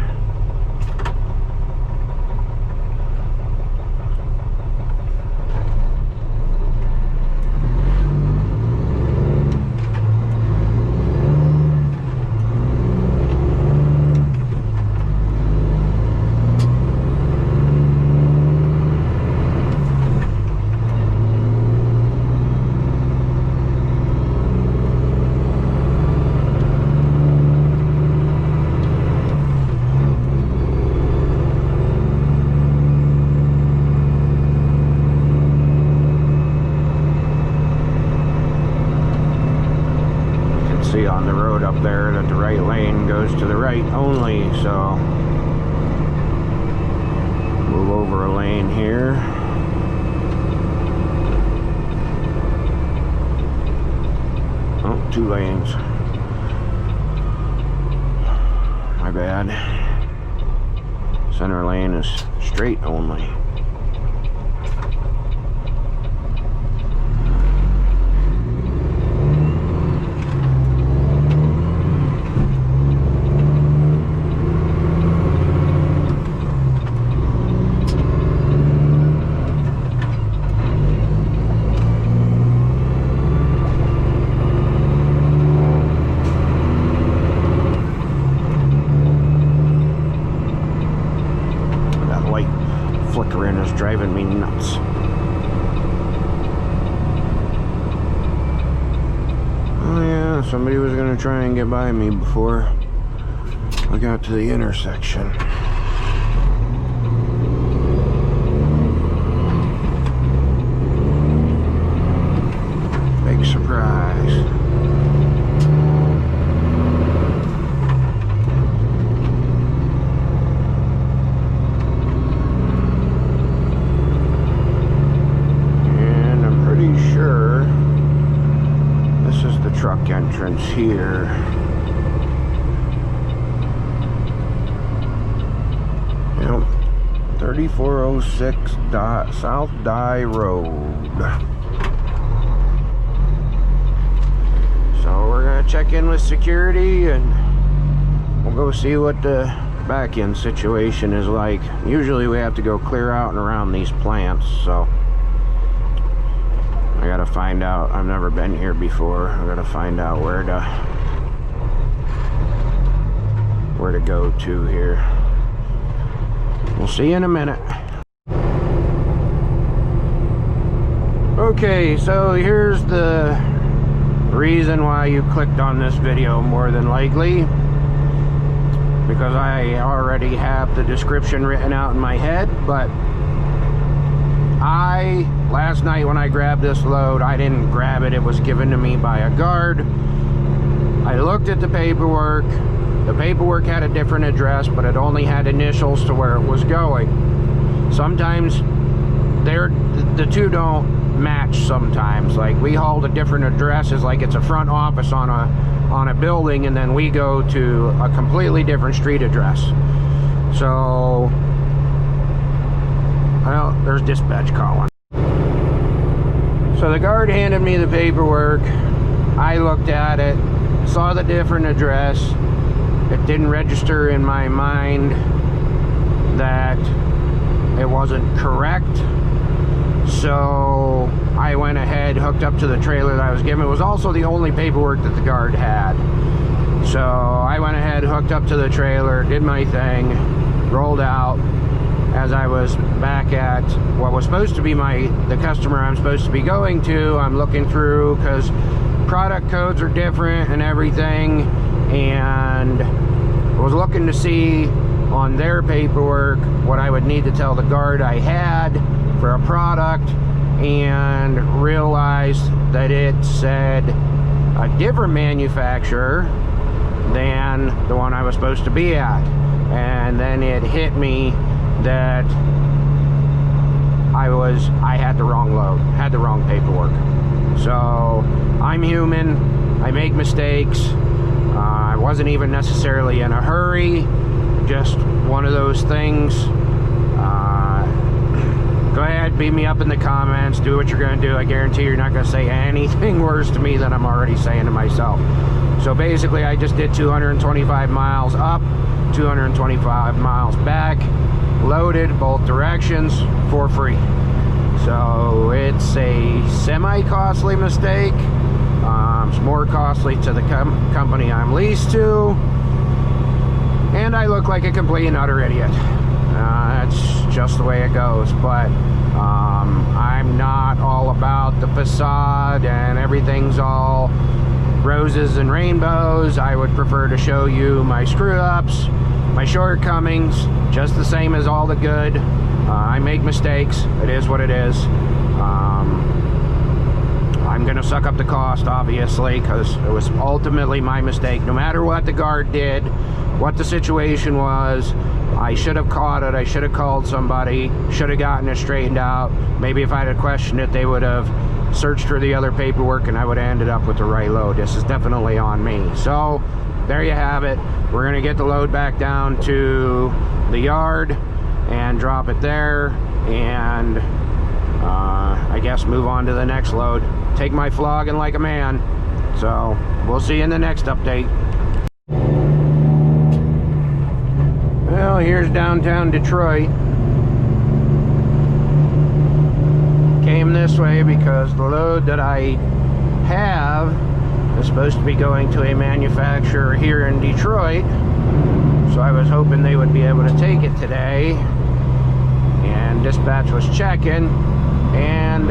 On the road up there that the right lane goes to the right only, so move over a lane here. Oh, 2 lanes. My bad. Center lane is straight only. Flickering is driving me nuts. Oh yeah, somebody was gonna try and get by me before I got to the intersection. Big surprise. Truck entrance here. Yep, 3406 South Dye Road. So we're gonna check in with security and we'll go see what the back end situation is like. Usually we have to go clear out and around these plants, so I gotta find out. I've never been here before. I gotta find out where to go to here. We'll see you in a minute. Okay, so here's the reason why you clicked on this video, more than likely, because I already have the description written out in my head. But last night when I grabbed this load, I didn't grab it. It was given to me by a guard. I looked at the paperwork. The paperwork had a different address, but it only had initials to where it was going. Sometimes the two don't match sometimes. Like, we hold a different addresses, like it's a front office on a building, and then we go to a completely different street address. So, well, there's dispatch calling. So the guard handed me the paperwork. I looked at it, saw the different address. It didn't register in my mind that it wasn't correct. So I went ahead, hooked up to the trailer that I was given. It was also the only paperwork that the guard had. So I went ahead, hooked up to the trailer, did my thing, rolled out. As I was back at what was supposed to be the customer I'm supposed to be going to, I'm looking through because product codes are different and everything, and I was looking to see on their paperwork what I would need to tell the guard I had for a product, and realized that it said a different manufacturer than the one I was supposed to be at. And then it hit me that I had the wrong load, had the wrong paperwork. So I'm human, I make mistakes. I wasn't even necessarily in a hurry, just one of those things. Go ahead, beat me up in the comments, do what you're gonna do. I guarantee you're not gonna say anything worse to me than I'm already saying to myself. So basically I just did 225 miles up, 225 miles back, loaded both directions for free. So it's a semi-costly mistake. It's more costly to the company I'm leased to, and I look like a complete and utter idiot. That's just the way it goes. But I'm not all about the facade and everything's all roses and rainbows. I would prefer to show you my screw-ups, my shortcomings, just the same as all the good. I make mistakes. It is what it is. I'm going to suck up the cost, obviously, because it was ultimately my mistake. No matter what the guard did, what the situation was, I should have caught it. I should have called somebody, should have gotten it straightened out. Maybe if I had questioned it, they would have searched for the other paperwork and I would have ended up with the right load. This is definitely on me. So there you have it. We're going to get the load back down to the yard and drop it there, and I guess move on to the next load. Take my flogging like a man. So we'll see you in the next update. Well, here's downtown Detroit. Came this way because the load that I have is supposed to be going to a manufacturer here in Detroit. So I was hoping they would be able to take it today. And dispatch was checking, and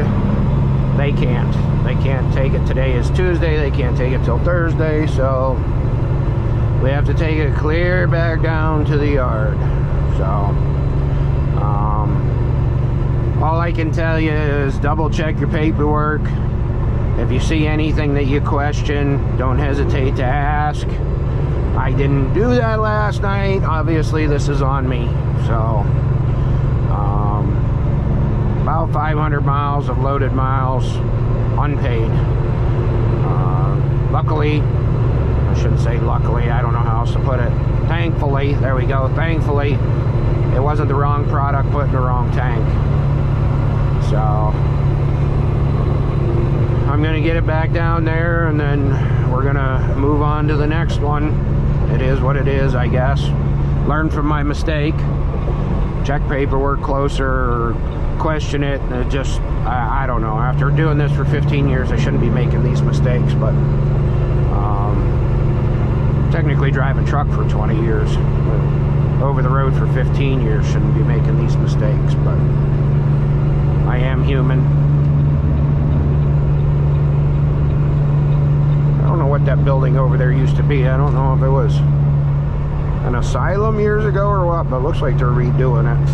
they can't. They can't take it. Today is Tuesday. They can't take it till Thursday. So we have to take it clear back down to the yard. So all I can tell you is double check your paperwork. If you see anything that you question, don't hesitate to ask. I didn't do that last night. Obviously this is on me. So about 500 miles of loaded miles unpaid. Luckily, I shouldn't say luckily, I don't know how else to put it. Thankfully, there we go, thankfully, it wasn't the wrong product put in the wrong tank. So I'm gonna get it back down there, and then we're gonna move on to the next one. It is what it is, I guess. Learn from my mistake. Check paperwork closer, or question it. It just, I don't know. After doing this for 15 years, I shouldn't be making these mistakes, but technically driving truck for 20 years. Over the road for 15 years, shouldn't be making these mistakes, but I am human. I don't know what that building over there used to be. I don't know if it was an asylum years ago or what, but it looks like they're redoing it.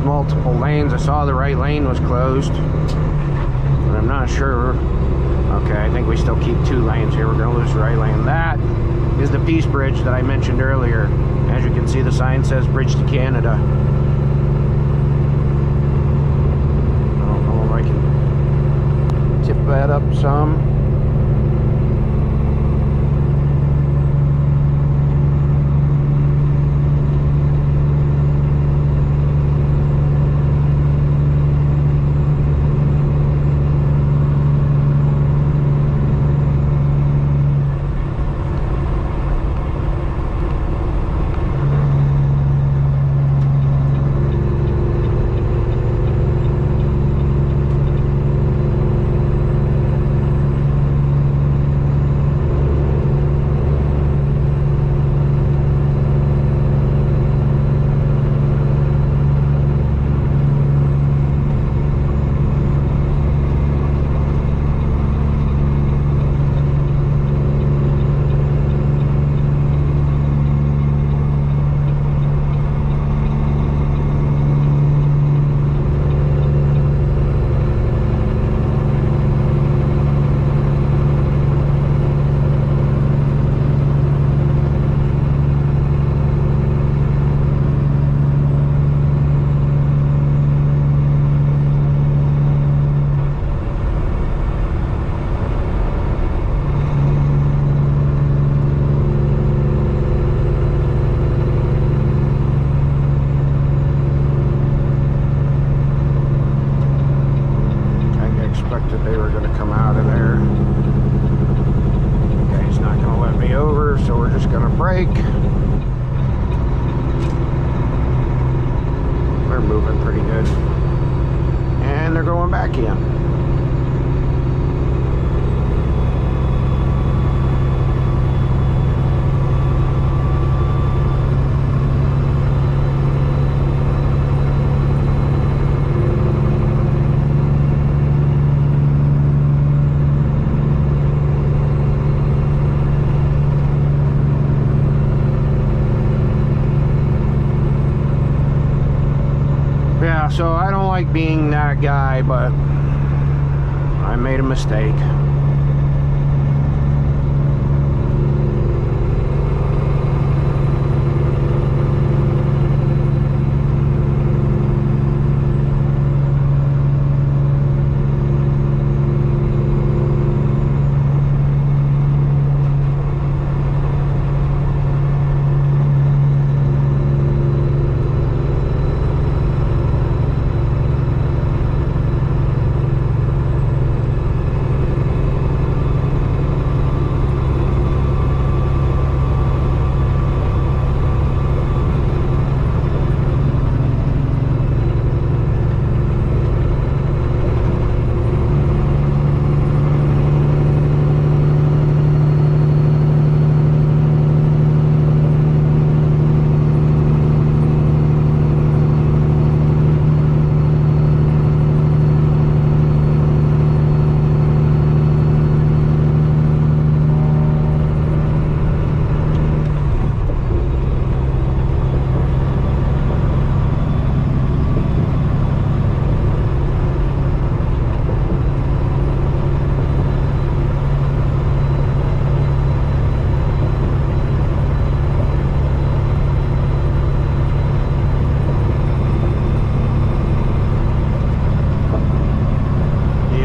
Multiple lanes. I saw the right lane was closed, but I'm not sure. Okay, I think we still keep 2 lanes here. We're going to lose the right lane. That is the Peace Bridge that I mentioned earlier. As you can see, the sign says Bridge to Canada. I don't know if I can tip that up some. We're moving pretty good. And they're going back in. So I don't like being that guy, but I made a mistake.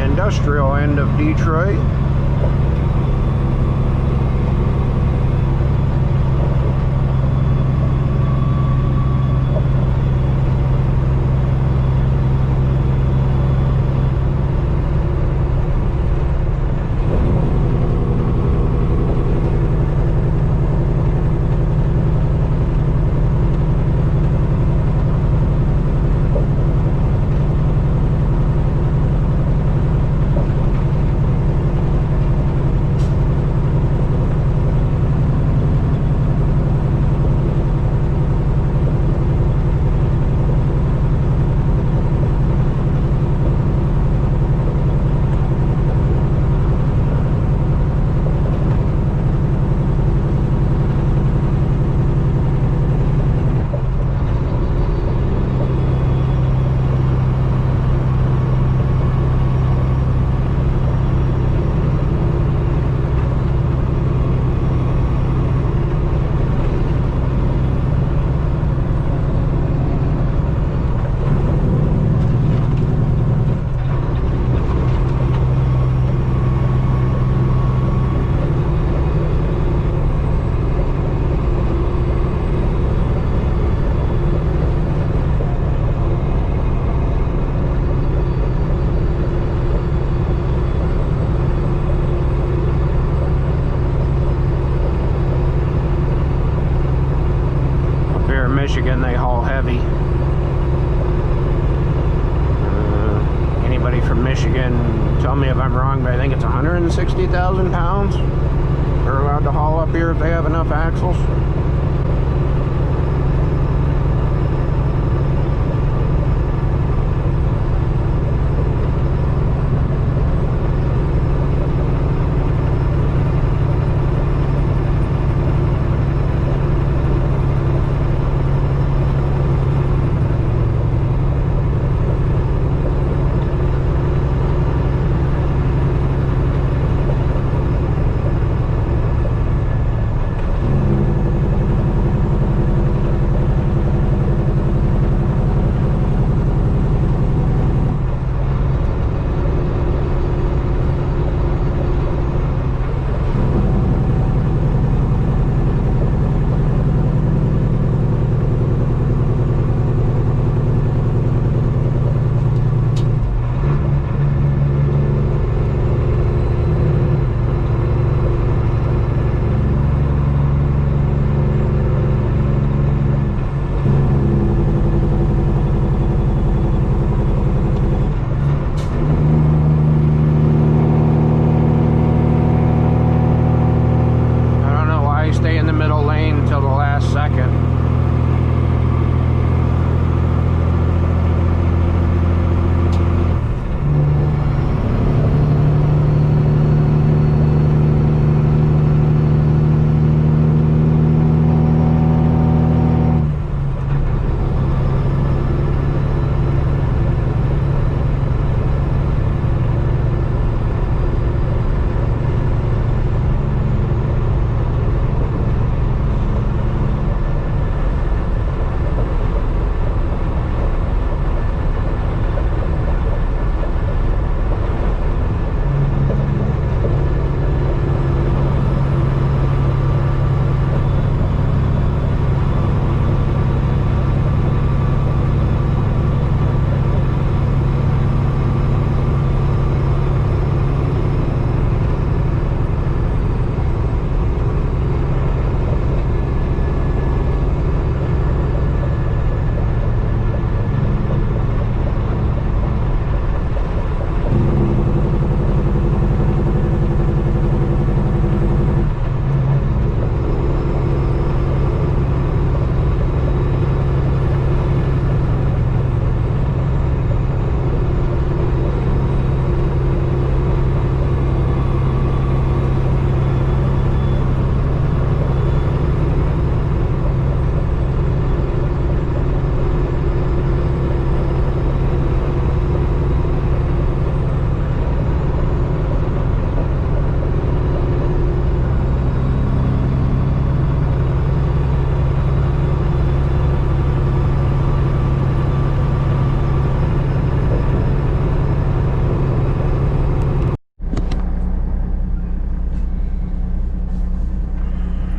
Industrial end of Detroit. Michigan, they haul heavy. Anybody from Michigan, tell me if I'm wrong, but I think it's 160,000 pounds they're allowed to haul up here if they have enough axles.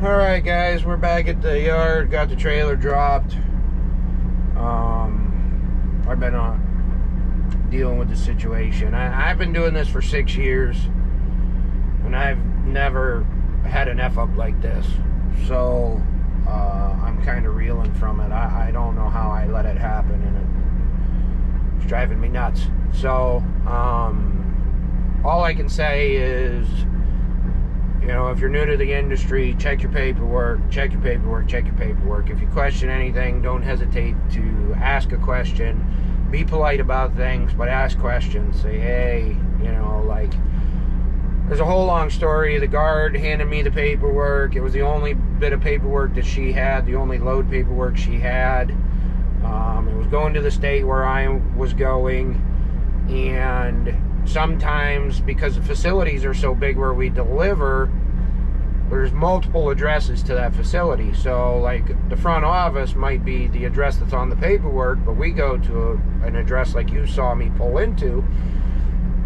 Alright guys, we're back at the yard, got the trailer dropped. I've been dealing with the situation. I've been doing this for 6 years, and I've never had an F-up like this. So, I'm kind of reeling from it. I don't know how I let it happen, and it's driving me nuts. So, all I can say is, you know, if you're new to the industry, check your paperwork, check your paperwork, check your paperwork. If you question anything, don't hesitate to ask a question. Be polite about things, but ask questions. Say, hey, you know, like, there's a whole long story. The guard handed me the paperwork. It was the only bit of paperwork that she had, the only load paperwork she had. It was going to the state where I was going, and sometimes, because the facilities are so big where we deliver, there's multiple addresses to that facility. So like the front office might be the address that's on the paperwork, but we go to an address like you saw me pull into,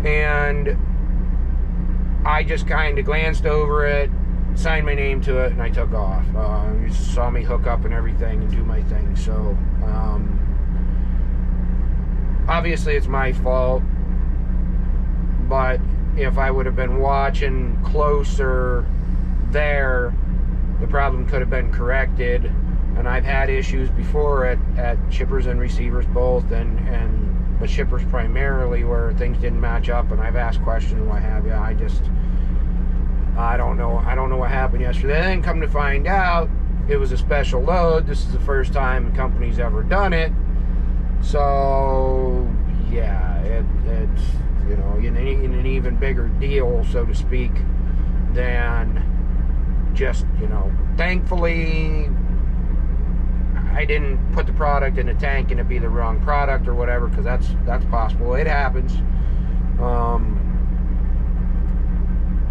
and I just kind of glanced over it, signed my name to it, and I took off. You saw me hook up and everything and do my thing. So obviously it's my fault, but if I would have been watching closer there, the problem could have been corrected. And I've had issues before at shippers and receivers both, but shippers primarily, where things didn't match up, and I've asked questions and what have you. I don't know what happened yesterday. Then come to find out, it was a special load. This is the first time the company's ever done it. So yeah, it's an even bigger deal, so to speak, than just, thankfully I didn't put the product in the tank and it be the wrong product or whatever, because that's possible. It happens.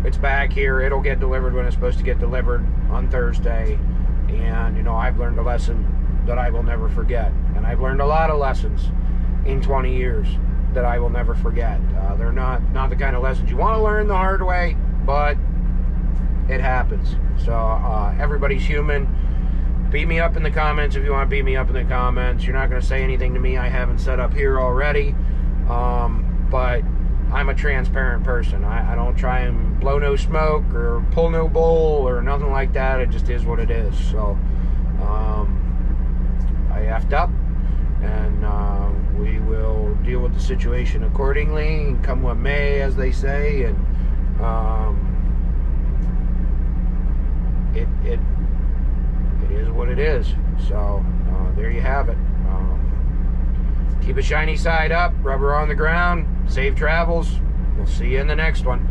It's back here. It'll get delivered when it's supposed to get delivered on Thursday. And, I've learned a lesson that I will never forget. And I've learned a lot of lessons in 20 years that I will never forget. They're not the kind of lessons you want to learn the hard way, but it happens. So everybody's human. Beat me up in the comments if you want to beat me up in the comments. You're not going to say anything to me I haven't said up here already. But I'm a transparent person. I don't try and blow no smoke or pull no bull or nothing like that. It just is what it is. So I effed up, and we will deal with the situation accordingly, and come what may, as they say. And it is what it is. So there you have it. Keep a shiny side up, rubber on the ground, safe travels. We'll see you in the next one.